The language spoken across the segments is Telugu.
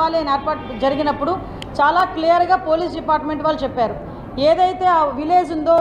కావాలి అని ఏర్పాటు జరిగినప్పుడు చాలా క్లియర్గా పోలీస్ డిపార్ట్మెంట్ వాళ్ళు చెప్పారు. ఏదైతే ఆ విలేజ్ ఉందో,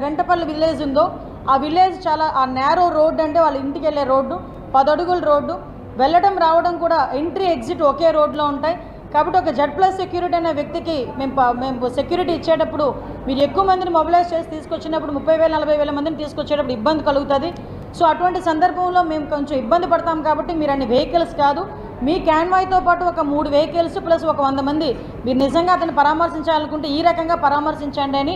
రెంటపల్లి విలేజ్ ఉందో, ఆ విలేజ్ చాలా ఆ నేరో రోడ్డు, అంటే వాళ్ళ ఇంటికి వెళ్ళే రోడ్డు 10 అడుగుల రోడ్డు, వెళ్ళడం రావడం కూడా ఎంట్రీ ఎగ్జిట్ ఒకే రోడ్లో ఉంటాయి. కాబట్టి ఒక Z+ సెక్యూరిటీ అనే వ్యక్తికి మేము సెక్యూరిటీ ఇచ్చేటప్పుడు మీరు ఎక్కువ మందిని మొబిలైజ్ చేసి తీసుకొచ్చినప్పుడు 30,000-40,000 మందిని తీసుకొచ్చేటప్పుడు ఇబ్బంది కలుగుతుంది. సో అటువంటి సందర్భంలో మేము కొంచెం ఇబ్బంది పడతాం. కాబట్టి మీరు అన్ని వెహికల్స్ కాదు, మీ క్యాన్వాయ్తో పాటు ఒక 3 వెహికల్స్ ప్లస్ ఒక 100 మంది మీరు నిజంగా అతన్ని పరామర్శించాలనుకుంటే ఈ రకంగా పరామర్శించండి అని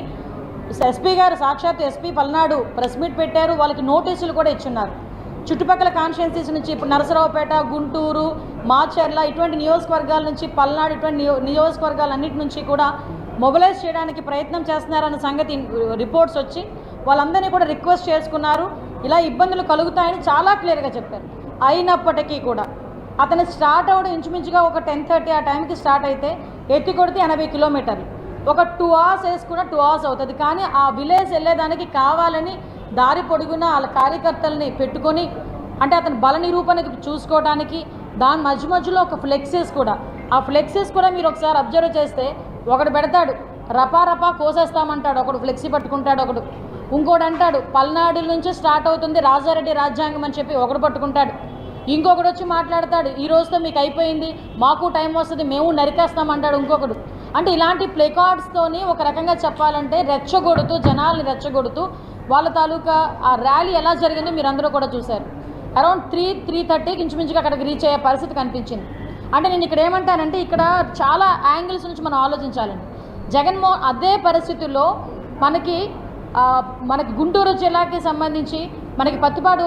ఎస్పీ గారు, సాక్షాత్ ఎస్పీ పల్నాడు ప్రెస్ మీట్ పెట్టారు. వాళ్ళకి నోటీసులు కూడా ఇచ్చున్నారు. చుట్టుపక్కల కాన్స్టిట్యున్సీస్ నుంచి ఇప్పుడు నరసరావుపేట, గుంటూరు, మాచర్ల ఇటువంటి నియోజకవర్గాల నుంచి, పల్నాడు ఇటువంటి నియోజకవర్గాలన్నిటి నుంచి కూడా మొబిలైజ్ చేయడానికి ప్రయత్నం చేస్తున్నారన్న సంగతి రిపోర్ట్స్ వచ్చి వాళ్ళందరినీ కూడా రిక్వెస్ట్ చేసుకున్నారు. ఇలా ఇబ్బందులు కలుగుతాయని చాలా క్లియర్గా చెప్పారు. అయినప్పటికీ కూడా అతను స్టార్ట్ అవ్వడం ఇంచుమించుగా ఒక 10:30 ఆ టైంకి స్టార్ట్ అయితే ఎత్తి కొడితే 80 కిలోమీటర్లు, ఒక 2 hours వేసుకున్న 2 hours అవుతుంది. కానీ ఆ విలేజ్ వెళ్ళేదానికి కావాలని దారి పొడుగున వాళ్ళ కార్యకర్తల్ని పెట్టుకొని, అంటే అతని బల నిరూపణకి చూసుకోవడానికి దాని మధ్యలో ఒక ఫ్లెక్సెస్ కూడా, ఆ ఫ్లెక్సెస్ కూడా మీరు ఒకసారి అబ్జర్వ్ చేస్తే ఒకడు పెడతాడు రపా కోసేస్తామంటాడు, ఒకడు ఫ్లెక్సీ పట్టుకుంటాడు, ఒకడు ఇంకోటి అంటాడు పల్నాడు నుంచి స్టార్ట్ అవుతుంది రాజారెడ్డి రాజ్యాంగం అని చెప్పి ఒకడు పట్టుకుంటాడు, ఇంకొకడు వచ్చి మాట్లాడతాడు ఈ రోజుతో మీకు అయిపోయింది, మాకు టైం వస్తుంది, మేము నరికేస్తామంటాడు ఇంకొకడు. అంటే ఇలాంటి ప్లేకార్డ్స్తోని ఒక రకంగా చెప్పాలంటే రెచ్చగొడుతూ, జనాల్ని రెచ్చగొడుతూ వాళ్ళ తాలూకా ఆ ర్యాలీ ఎలా జరిగిందో మీరు అందరూ కూడా చూశారు. అరౌండ్ 3:30కి ఇంచుమించుగా అక్కడికి రీచ్ అయ్యే పరిస్థితి కనిపించింది. అంటే నేను ఇక్కడ ఏమంటానంటే ఇక్కడ చాలా యాంగిల్స్ నుంచి మనం ఆలోచించాలండి. జగన్మోహన్ అదే పరిస్థితుల్లో మనకి గుంటూరు జిల్లాకి సంబంధించి మనకి పత్తిపాడు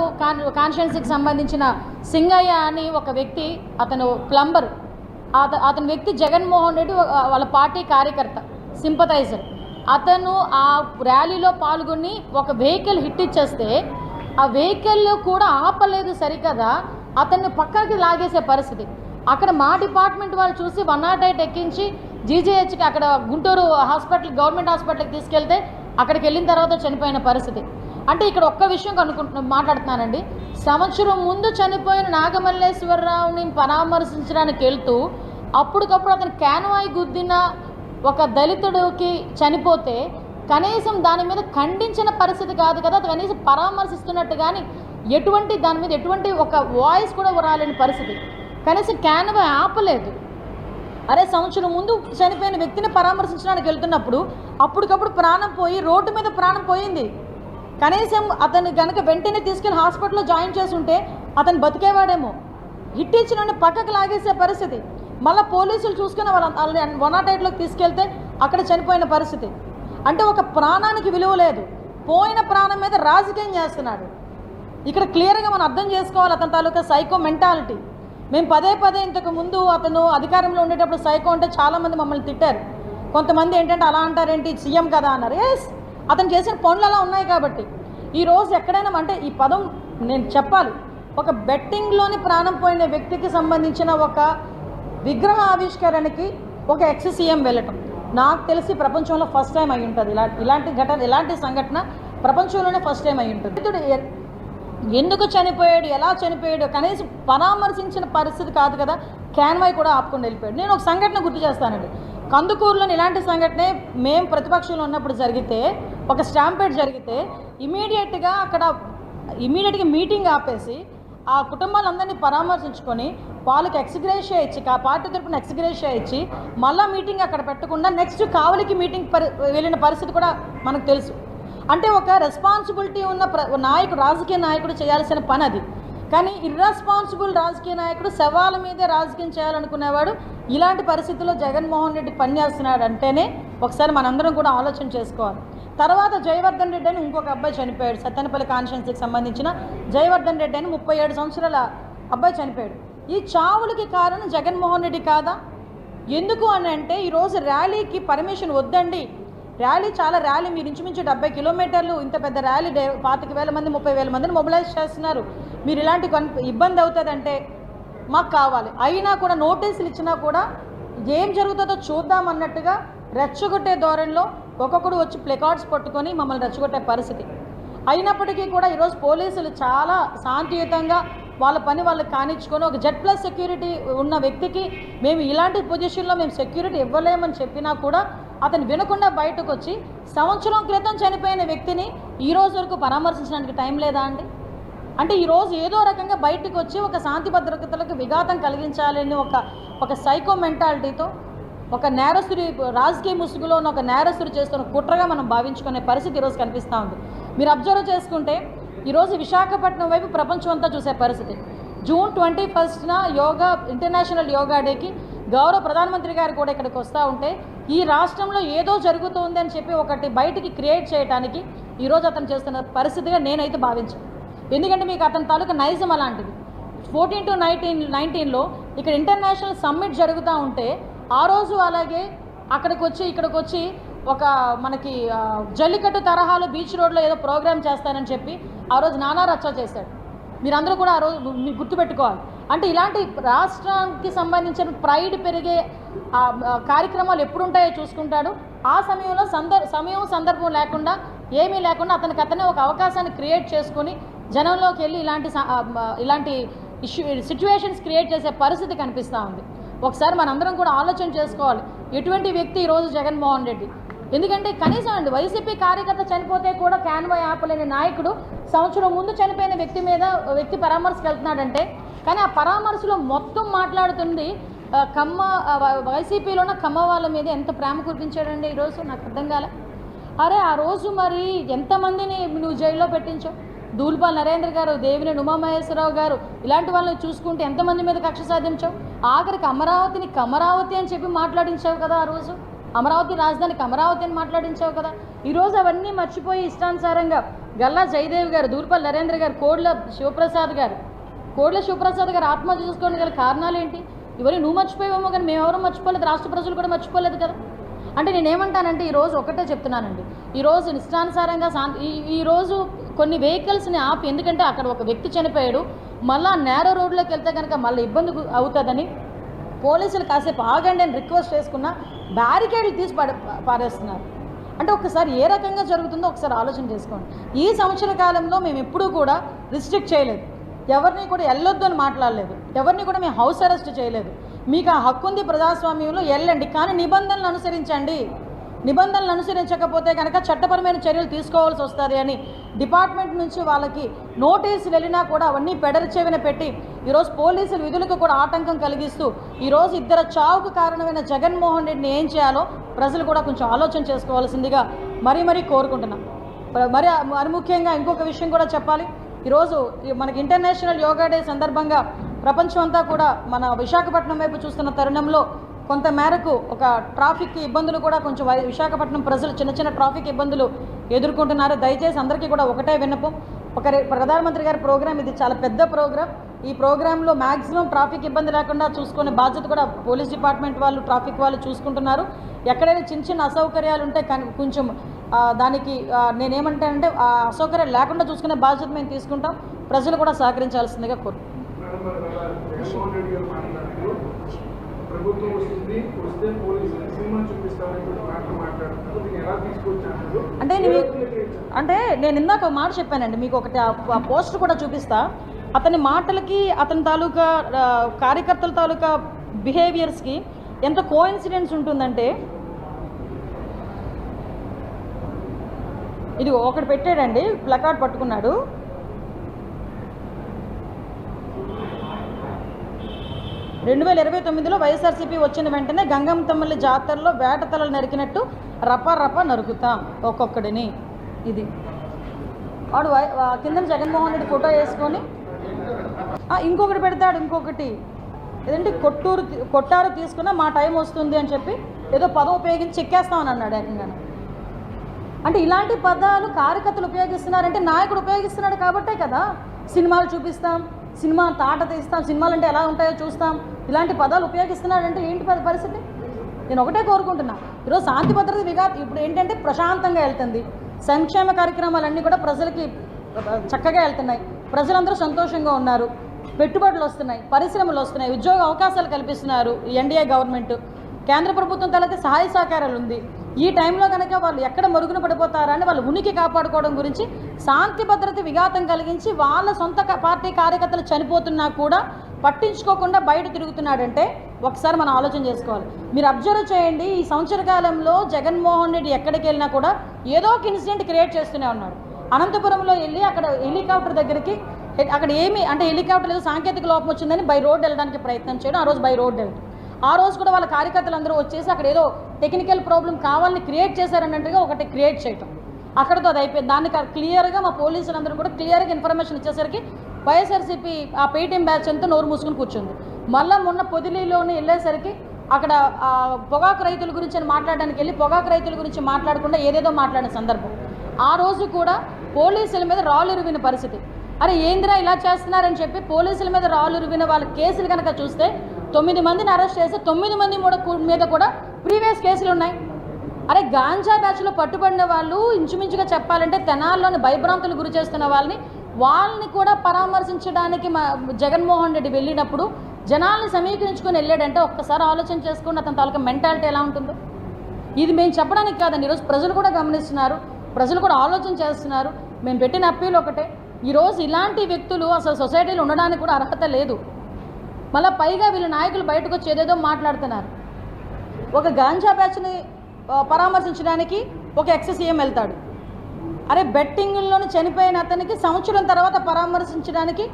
కాన్స్టిట్యున్సీకి సంబంధించిన సింగయ్య అని ఒక వ్యక్తి, అతను ప్లంబర్, అతని వ్యక్తి జగన్మోహన్ రెడ్డి వాళ్ళ పార్టీ కార్యకర్త, సింపథైజర్. అతను ఆ ర్యాలీలో పాల్గొని ఒక వెహికల్ హిట్ ఇచ్చేస్తే ఆ వెహికల్ కూడా ఆపలేదు సరికదా, అతన్ని పక్కకి లాగేసే పరిస్థితి. అక్కడ మా డిపార్ట్మెంట్ వాళ్ళు చూసి 108 ఎక్కించి జీజీహెచ్కి అక్కడ గుంటూరు హాస్పిటల్, గవర్నమెంట్ హాస్పిటల్కి తీసుకెళ్తే అక్కడికి వెళ్ళిన తర్వాత చనిపోయిన పరిస్థితి. అంటే ఇక్కడ ఒక్క విషయం మాట్లాడుతున్నానండి. సంవత్సరం ముందు చనిపోయిన నాగమల్లేశ్వరరావుని పరామర్శించడానికి వెళ్తూ అప్పటికప్పుడు అతను క్యాన్వాయ్ గుద్దిన ఒక దళితుడికి చనిపోతే కనీసం దాని మీద ఖండించిన పరిస్థితి కాదు కదా, కనీసం పరామర్శిస్తున్నట్టు కానీ ఎటువంటి దాని మీద ఎటువంటి ఒక వాయిస్ కూడా రాలేని పరిస్థితి. కనీసం క్యాన్వాయ్ ఆపలేదు. అరే సంవత్సరం ముందు చనిపోయిన వ్యక్తిని పరామర్శించడానికి వెళ్తున్నప్పుడు అప్పటికప్పుడు ప్రాణం పోయి, రోడ్డు మీద ప్రాణం పోయింది. కనీసం అతను కనుక వెంటనే తీసుకెళ్ళి హాస్పిటల్లో జాయిన్ చేసి ఉంటే అతను బతికేవాడేమో. హిట్ ఇచ్చిన పక్కకు లాగేసే పరిస్థితి. మళ్ళీ పోలీసులు చూసుకుని వాళ్ళని 108లోకి తీసుకెళ్తే అక్కడ చనిపోయిన పరిస్థితి. అంటే ఒక ప్రాణానికి విలువ లేదు, పోయిన ప్రాణం మీద రాజకీయం చేస్తున్నాడు. ఇక్కడ క్లియర్గా మనం అర్థం చేసుకోవాలి అతని తాలూకా సైకో మెంటాలిటీ. మేము పదే ఇంతకు ముందు అతను అధికారంలో ఉండేటప్పుడు సైకో అంటే చాలామంది మమ్మల్ని తిట్టారు. కొంతమంది ఏంటంటే అలా అంటారేంటి, సీఎం కదా అన్నారు. ఎస్, అతను చేసిన పనులు అలా ఉన్నాయి. కాబట్టి ఈరోజు ఎక్కడైనా అంటే ఈ పదం నేను చెప్పాలి, ఒక బెట్టింగ్లోని ప్రాణం పోయిన వ్యక్తికి సంబంధించిన ఒక విగ్రహ ఆవిష్కరణకి ఒక ఎక్స్-సీఎం వెళ్ళటం నాకు తెలిసి ప్రపంచంలో ఫస్ట్ టైం అయి ఉంటుంది. ఇలాంటి సంఘటన ప్రపంచంలోనే ఫస్ట్ టైం అయి ఉంటుంది. ఎందుకు చనిపోయాడు, ఎలా చనిపోయాడు కనీసం పరామర్శించిన పరిస్థితి కాదు కదా, క్యాన్వాయ్ కూడా ఆపుకొని వెళ్ళిపోయాడు. నేను ఒక సంఘటన గుర్తు చేస్తానండి. కందుకూరులో ఇలాంటి సంఘటనే మేము ప్రతిపక్షంలో ఉన్నప్పుడు జరిగితే, ఒక స్టాంపేడ్ జరిగితే ఇమీడియట్గా మీటింగ్ ఆపేసి ఆ కుటుంబాలందరినీ పరామర్శించుకొని వాళ్ళకి ఎక్స్గ్రేషియా ఇచ్చి, ఆ పార్టీ తరపున ఎక్స్గ్రేషియా ఇచ్చి మళ్ళీ మీటింగ్ అక్కడ పెట్టకుండా నెక్స్ట్ కావలికి మీటింగ్ వెళ్ళిన పరిస్థితి కూడా మనకు తెలుసు. అంటే ఒక రెస్పాన్సిబిలిటీ ఉన్న నాయకుడు, రాజకీయ నాయకుడు చేయాల్సిన పని అది. కానీ ఇర్రెస్పాన్సిబుల్ రాజకీయ నాయకుడు శవాల మీదే రాజకీయం చేయాలనుకునేవాడు ఇలాంటి పరిస్థితుల్లో జగన్మోహన్ రెడ్డి పనిచేస్తున్నాడు అంటేనే ఒకసారి మనందరం కూడా ఆలోచన చేసుకోవాలి. తర్వాత జయవర్ధన్ రెడ్డి అని ఇంకొక అబ్బాయి చనిపోయాడు. సత్తెనపల్లి కాన్స్టిట్యున్సీకి సంబంధించిన జయవర్ధన్ రెడ్డి అని 37 సంవత్సరాల అబ్బాయి చనిపోయాడు. ఈ చావులకి కారణం జగన్మోహన్ రెడ్డి కాదా? ఎందుకు అని అంటే ఈరోజు ర్యాలీకి పర్మిషన్ వద్దండి, ర్యాలీ మీరు ఇంచుమించు 70 కిలోమీటర్లు, ఇంత పెద్ద ర్యాలీ 25,000 మంది 30,000 మందిని మొబిలైజ్ చేస్తున్నారు, మీరు ఇలాంటి ఇబ్బంది అవుతుందంటే మాకు కావాలి. అయినా కూడా నోటీసులు ఇచ్చినా కూడా ఏం జరుగుతుందో చూద్దాం అన్నట్టుగా రెచ్చగొట్టే ధోరణిలో ఒక్కొక్కడు వచ్చి ప్లేకార్డ్స్ పట్టుకొని మమ్మల్ని రెచ్చగొట్టే పరిస్థితి. అయినప్పటికీ కూడా ఈరోజు పోలీసులు చాలా శాంతియుతంగా వాళ్ళ పని వాళ్ళు కానిచ్చుకొని ఒక Z+ సెక్యూరిటీ ఉన్న వ్యక్తికి మేము ఇలాంటి పొజిషన్లో మేము సెక్యూరిటీ ఇవ్వలేమని చెప్పినా కూడా అతను వినకుండా బయటకు వచ్చి సంవత్సరం క్రితం చనిపోయిన వ్యక్తిని ఈ రోజు వరకు పరామర్శించడానికి టైం లేదా అండి? అంటే ఈరోజు ఏదో రకంగా బయటకు వచ్చి ఒక శాంతి భద్రతలకు విఘాతం కలిగించాలని ఒక సైకో మెంటాలిటీతో ఒక నేరస్తుడి రాజకీయ ముసుగులో ఉన్న ఒక నేరస్తుడు చేస్తున్న కుట్రగా మనం భావించుకునే పరిస్థితి ఈరోజు కనిపిస్తూ ఉంది. మీరు అబ్జర్వ్ చేసుకుంటే ఈరోజు విశాఖపట్నం వైపు ప్రపంచం అంతా చూసే పరిస్థితి. జూన్ 21న ఇంటర్నేషనల్ యోగా డేకి గౌరవ ప్రధానమంత్రి గారు కూడా ఇక్కడికి వస్తూ ఉంటే ఈ రాష్ట్రంలో ఏదో జరుగుతుంది అని చెప్పి ఒకటి బయటికి క్రియేట్ చేయడానికి ఈరోజు అతను చేస్తున్న పరిస్థితిగా నేనైతే భావించాను. ఎందుకంటే మీకు అతని తాలూకా నైజం అలాంటిది. 14 to 19లో ఇక్కడ ఇంటర్నేషనల్ సమ్మిట్ జరుగుతూ ఉంటే ఆ రోజు అలాగే ఇక్కడికి వచ్చి ఒక మనకి జల్లికట్టు తరహాలో బీచ్ రోడ్లో ఏదో ప్రోగ్రామ్ చేస్తానని చెప్పి ఆ రోజు నానా రచ్చ చేశాడు. మీరందరూ కూడా ఆ రోజు మీకు గుర్తుపెట్టుకోవాలి. అంటే ఇలాంటి రాష్ట్రానికి సంబంధించిన ప్రైడ్ పెరిగే కార్యక్రమాలు ఎప్పుడుంటాయో చూసుకుంటాడు. ఆ సమయంలో సందర్భం లేకుండా ఏమీ లేకుండా అతనే ఒక అవకాశాన్ని క్రియేట్ చేసుకొని జనంలోకి వెళ్ళి ఇలాంటి సిచ్యువేషన్స్ క్రియేట్ చేసే పరిస్థితి కనిపిస్తూ ఉంది. ఒకసారి మనందరం కూడా ఆలోచన చేసుకోవాలి ఎటువంటి వ్యక్తి ఈరోజు జగన్మోహన్ రెడ్డి. ఎందుకంటే కనీసం అండి వైసీపీ కార్యకర్త చనిపోతే కూడా క్యాన్వాయ్ ఆపలేని నాయకుడు సంవత్సరం ముందు చనిపోయిన వ్యక్తి పరామర్శకు వెళ్తున్నాడంటే, కానీ ఆ పరామర్శలో మొత్తం మాట్లాడుతుంది వైసీపీలో ఉన్న కమ్మ వాళ్ళ మీద ఎంత ప్రేమ కురిపించాడండి ఈరోజు నాకు అర్థం కాలే. అరే ఆ రోజు మరి ఎంతమందిని నువ్వు జైల్లో పెట్టించావు? దూల్పాల్ నరేంద్ర గారు, దేవినేని ఉమామహేశ్వరరావు గారు ఇలాంటి వాళ్ళని చూసుకుంటే ఎంతమంది మీద కక్ష సాధించావు? ఆఖరికి అమరావతిని కమరావతి అని చెప్పి మాట్లాడించావు కదా ఆ రోజు. అమరావతి రాజధానికి అమరావతి అని మాట్లాడించావు కదా. ఈరోజు అవన్నీ మర్చిపోయి ఇష్టానుసారంగా గల్లా జయదేవ్ గారు, దూల్పాల్ నరేంద్ర గారు, కోడ్ల శివప్రసాద్ గారు ఆత్మహత్య చేసుకోవడానికి గల కారణాలు ఏంటి? ఇవన్నీ నువ్వు మర్చిపోయావేమో కానీ మేమెవరూ మర్చిపోలేదు, రాష్ట్ర ప్రజలు కూడా మర్చిపోలేదు కదా. అంటే నేనేమంటానంటే ఈరోజు ఒకటే చెప్తున్నానండి, ఈరోజు ఇష్టానుసారంగా ఈరోజు కొన్ని వెహికల్స్ని ఆపి, ఎందుకంటే అక్కడ ఒక వ్యక్తి చనిపోయాడు, మళ్ళీ నేరో రోడ్లోకి వెళ్తే కనుక మళ్ళీ ఇబ్బంది అవుతుందని పోలీసులు కాసేపు ఆగండి అని రిక్వెస్ట్ చేసుకున్న బ్యారికేడ్లు తీసి పారేస్తున్నారు. అంటే ఒకసారి ఏ రకంగా జరుగుతుందో ఒకసారి ఆలోచన చేసుకోండి. ఈ సంవత్సర కాలంలో మేము ఎప్పుడూ కూడా రిస్ట్రిక్ట్ చేయలేదు, ఎవరిని కూడా వెళ్ళొద్దు అని మాట్లాడలేదు, ఎవరిని కూడా మేము హౌస్ అరెస్ట్ చేయలేదు. మీకు ఆ హక్కు ఉంది ప్రజాస్వామ్యంలో, వెళ్ళండి, కానీ నిబంధనలు అనుసరించండి. నిబంధనలు అనుసరించకపోతే కనుక చట్టపరమైన చర్యలు తీసుకోవాల్సి వస్తుంది అని డిపార్ట్మెంట్ నుంచి వాళ్ళకి నోటీసులు వెళ్ళినా కూడా అవన్నీ పెడరచెవిన పెట్టి ఈరోజు పోలీసుల విధులకు కూడా ఆటంకం కలిగిస్తూ ఈరోజు ఇద్దరు చావుకు కారణమైన జగన్మోహన్ రెడ్డిని ఏం చేయాలో ప్రజలు కూడా కొంచెం ఆలోచన చేసుకోవాల్సిందిగా మరీ కోరుకుంటున్నాం. మరి ముఖ్యంగా ఇంకొక విషయం కూడా చెప్పాలి. ఈరోజు మనకి ఇంటర్నేషనల్ యోగా డే సందర్భంగా ప్రపంచం అంతా కూడా మన విశాఖపట్నం వైపు చూస్తున్న తరుణంలో కొంత మేరకు ఒక ట్రాఫిక్ ఇబ్బందులు కూడా కొంచెం విశాఖపట్నం ప్రజలు చిన్న ట్రాఫిక్ ఇబ్బందులు ఎదుర్కొంటున్నారు. దయచేసి అందరికీ కూడా ఒకటే విన్నపం, ప్రధానమంత్రి గారి ప్రోగ్రాం ఇది చాలా పెద్ద ప్రోగ్రాం. ఈ ప్రోగ్రాంలో మ్యాక్సిమం ట్రాఫిక్ ఇబ్బంది లేకుండా చూసుకునే బాధ్యత కూడా పోలీస్ డిపార్ట్మెంట్ వాళ్ళు, ట్రాఫిక్ వాళ్ళు చూసుకుంటున్నారు. ఎక్కడైనా చిన్న అసౌకర్యాలు ఉంటే కొంచెం దానికి నేనేమంటానంటే ఆ అసౌకర్యాలు లేకుండా చూసుకునే బాధ్యత మేము తీసుకుంటాం. ప్రజలు కూడా సహకరించాల్సిందిగా కోరుకుంటున్నాం. అంటే నేను ఇందాక ఒక మాట చెప్పానండి, మీకు ఒకటి ఆ పోస్ట్ కూడా చూపిస్తా. అతని మాటలకి అతని తాలూకా కార్యకర్తల తాలూకా బిహేవియర్స్కి ఎంత కోఇన్సిడెన్స్ ఉంటుందంటే, ఇది ఒకటి పెట్టాడండి, ప్లకార్డ్ పట్టుకున్నాడు. రెండు 2029లో వైఎస్ఆర్సీపీ వచ్చిన వెంటనే గంగమ్మ తమ్మిళ్ళ జాతరలో వేట తలలు నరికినట్టు రప నరుకుతాం ఒక్కొక్కడిని. ఇది వాడు కింద జగన్మోహన్ రెడ్డి ఫోటో వేసుకొని ఇంకొకటి పెడతాడు. ఇంకొకటి ఏదంటే కొట్టారు తీసుకున్నా మా టైం వస్తుంది అని చెప్పి ఏదో పదం ఉపయోగించి చెక్కేస్తామని అన్నాడు ఏకంగా. అంటే ఇలాంటి పదాలు కార్యకర్తలు ఉపయోగిస్తున్నారంటే నాయకుడు ఉపయోగిస్తున్నాడు కాబట్టే కదా. సినిమాలు చూపిస్తాం, సినిమా తాట తీస్తాం, సినిమాలు అంటే ఎలా ఉంటాయో చూస్తాం, ఇలాంటి పదాలు ఉపయోగిస్తున్నాడంటే ఏంటి పరిస్థితి? నేను ఒకటే కోరుకుంటున్నా, ఈరోజు శాంతి భద్రత ఇప్పుడు ఏంటంటే ప్రశాంతంగా వెళ్తుంది, సంక్షేమ కార్యక్రమాలన్నీ కూడా ప్రజలకి చక్కగా వెళ్తున్నాయి, ప్రజలందరూ సంతోషంగా ఉన్నారు, పెట్టుబడులు వస్తున్నాయి, పరిశ్రమలు వస్తున్నాయి, ఉద్యోగ అవకాశాలు కల్పిస్తున్నారు ఎన్డీఏ గవర్నమెంట్, కేంద్ర ప్రభుత్వం తలకి సహాయ సహకారాలు ఉంది. ఈ టైంలో కనుక వాళ్ళు ఎక్కడ మరుగున పడిపోతారని వాళ్ళ ఉనికి కాపాడుకోవడం గురించి శాంతి భద్రత విఘాతం కలిగించి వాళ్ళ సొంత పార్టీ కార్యకర్తలు చనిపోతున్నా కూడా పట్టించుకోకుండా బయట తిరుగుతున్నాడంటే ఒకసారి మనం ఆలోచన చేసుకోవాలి. మీరు అబ్జర్వ్ చేయండి, ఈ సంవత్సర కాలంలో జగన్మోహన్ రెడ్డి ఎక్కడికి వెళ్ళినా కూడా ఏదో ఒక ఇన్సిడెంట్ క్రియేట్ చేస్తూనే ఉన్నాడు. అనంతపురంలో వెళ్ళి అక్కడ హెలికాప్టర్ దగ్గరికి అక్కడ ఏమి అంటే హెలికాప్టర్ ఏదో సాంకేతిక లోపం వచ్చిందని బై రోడ్ వెళ్ళడానికి ప్రయత్నం చేయడం, ఆ రోజు బై రోడ్ వెళ్ళడం. ఆ రోజు కూడా వాళ్ళ కార్యకర్తలు అందరూ వచ్చేసి అక్కడ ఏదో టెక్నికల్ ప్రాబ్లం కావాలని క్రియేట్ చేశారన్నట్టుగా ఒకటి క్రియేట్ చేయటం, అక్కడతో అది అయిపోయింది. దాన్ని క్లియర్గా మా పోలీసులందరూ కూడా క్లియర్గా ఇన్ఫర్మేషన్ ఇచ్చేసరికి వైఎస్ఆర్సీపీ ఆ పేటీఎం బ్యాచ్ అంతా నోరు మూసుకుని కూర్చుంది. మళ్ళీ మొన్న పొదిలిలోనే వెళ్ళేసరికి అక్కడ పొగాకు రైతుల గురించి అని మాట్లాడడానికి వెళ్ళి పొగాకు రైతుల గురించి మాట్లాడకుండా ఏదేదో మాట్లాడిన సందర్భం. ఆ రోజు కూడా పోలీసుల మీద రాళ్ళు ఇరివిన పరిస్థితి. అరే ఏందిరా ఇలా చేస్తున్నారని చెప్పి పోలీసుల మీద రాళ్ళు ఇరివిన వాళ్ళ కేసులు కనుక చూస్తే 9 మందిని అరెస్ట్ చేసి 9 మంది మీద కూడా ప్రీవియస్ కేసులు ఉన్నాయి. అరే గాంజా బ్యాచ్లో పట్టుబడిన వాళ్ళు ఇంచుమించుగా చెప్పాలంటే తెనాల్లోని భయభ్రాంతులు గురి చేస్తున్న వాళ్ళని కూడా పరామర్శించడానికి జగన్మోహన్ రెడ్డి వెళ్ళినప్పుడు జనాల్ని సమీకరించుకొని వెళ్ళాడంటే ఒక్కసారి ఆలోచన చేసుకుని అతని తాలూకా మెంటాలిటీ ఎలా ఉంటుందో. ఇది మేము చెప్పడానికి కాదండి, ఈరోజు ప్రజలు కూడా గమనిస్తున్నారు, ప్రజలు కూడా ఆలోచన చేస్తున్నారు. మేము పెట్టిన అప్పీల్ ఒకటే, ఈరోజు ఇలాంటి వ్యక్తులు అసలు సొసైటీలో ఉండడానికి కూడా అర్హత లేదు. మళ్ళీ పైగా వీళ్ళ నాయకులు బయటకు వచ్చి ఏదేదో మాట్లాడుతున్నారు. ఒక గాంజా బ్యాచ్ని పరామర్శించడానికి ఒక ఎక్స్-సీఎం వెళ్తాడు. అరే బెట్టింగ్లోని చనిపోయిన అతనికి సంవత్సరం తర్వాత పరామర్శించడానికి